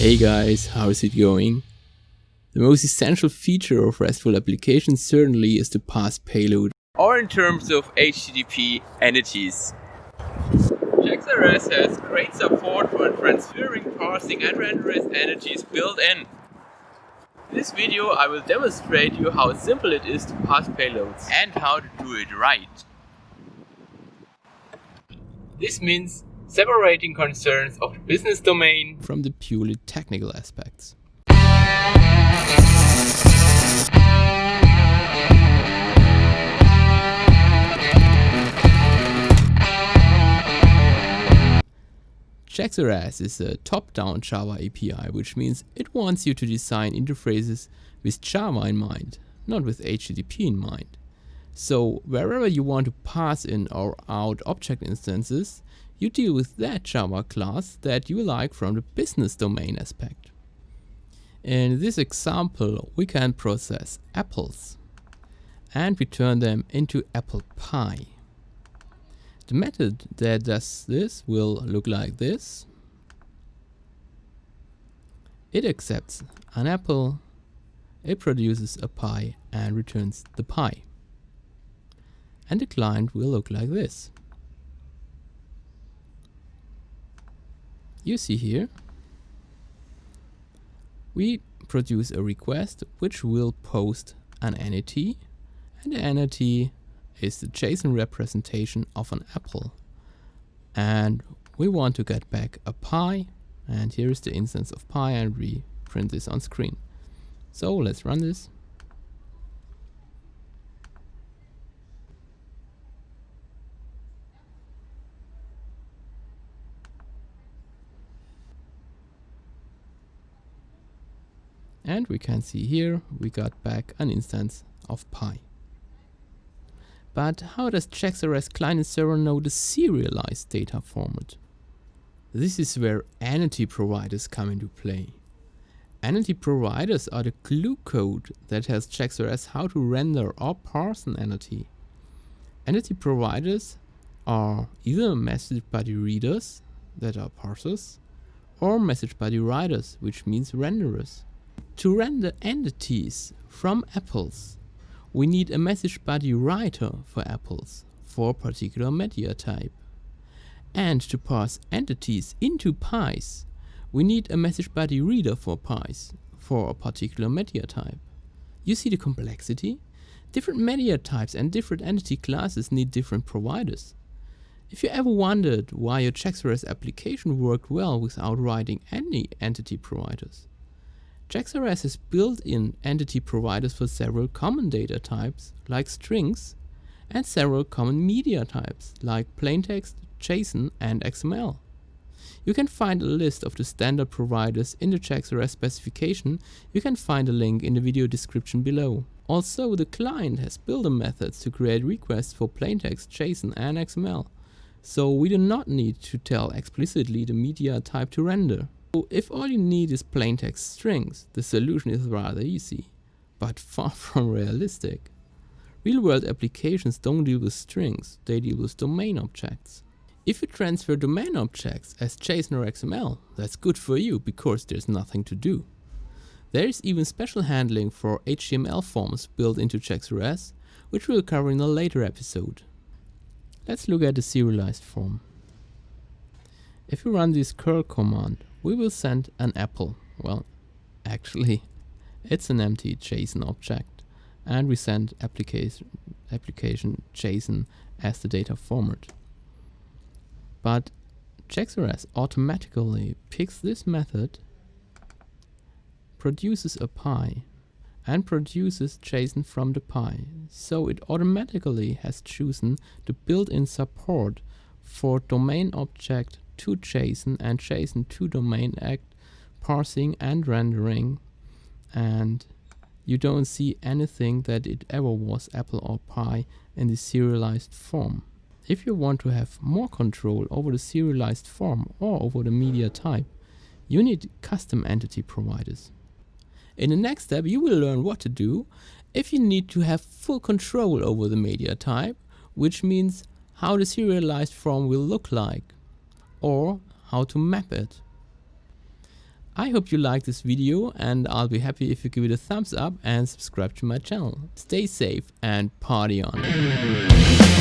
Hey guys, how's it going? The most essential feature of RESTful applications certainly is the pass payload, or in terms of HTTP entities. JAX-RS has great support for transferring, parsing and rendering entities built in. In this video I will demonstrate you how simple it is to pass payloads and how to do it right. This means separating concerns of the business domain from the purely technical aspects. JAX-RS is a top-down Java API, which means it wants you to design interfaces with Java in mind, not with HTTP in mind. So wherever you want to pass in or out object instances, you deal with that Java class that you like from the business domain aspect. In this example, we can process apples and we turn them into apple pie. The method that does this will look like this. It accepts an apple, it produces a pie and returns the pie. And the client will look like this. You see here, we produce a request which will post an entity, and the entity is the JSON representation of an apple. And we want to get back a pie, and here is the instance of pie, and we print this on screen. So let's run this. And we can see here we got back an instance of pie. But how does JAX-RS client and server know the serialized data format? This is where entity providers come into play. Entity providers are the glue code that tells JAX-RS how to render or parse an entity. Entity providers are either message body readers, that are parsers, or message body writers, which means renderers. To render entities from apples, we need a message body writer for apples for a particular media type. And to parse entities into pies, we need a message body reader for pies for a particular media type. You see the complexity? Different media types and different entity classes need different providers. If you ever wondered why your JAX-RS application worked well without writing any entity providers, JAX-RS has built-in entity providers for several common data types, like strings, and several common media types, like plaintext, JSON, and XML. You can find a list of the standard providers in the JAX-RS specification. You can find a link in the video description below. Also, the client has built-in methods to create requests for plaintext, JSON, and XML, so we do not need to tell explicitly the media type to render. So if all you need is plaintext strings, the solution is rather easy, but far from realistic. Real-world applications don't deal with strings, they deal with domain objects. If you transfer domain objects as JSON or XML, that's good for you because there's nothing to do. There is even special handling for HTML forms built into JAX-RS, which we'll cover in a later episode. Let's look at the serialized form. If we run this curl command, we will send an apple. Well, actually, it's an empty JSON object, and we send application JSON as the data format. But JAX-RS automatically picks this method, produces a pie, and produces JSON from the pie. So it automatically has chosen the built-in support for domain object to JSON and JSON to domain act, parsing and rendering, and you don't see anything that it ever was apple or pie in the serialized form. If you want to have more control over the serialized form or over the media type, you need custom entity providers. In the next step, you will learn what to do if you need to have full control over the media type, which means how the serialized form will look like, or how to map it. I hope you liked this video, and I'll be happy if you give it a thumbs up and subscribe to my channel. Stay safe and party on!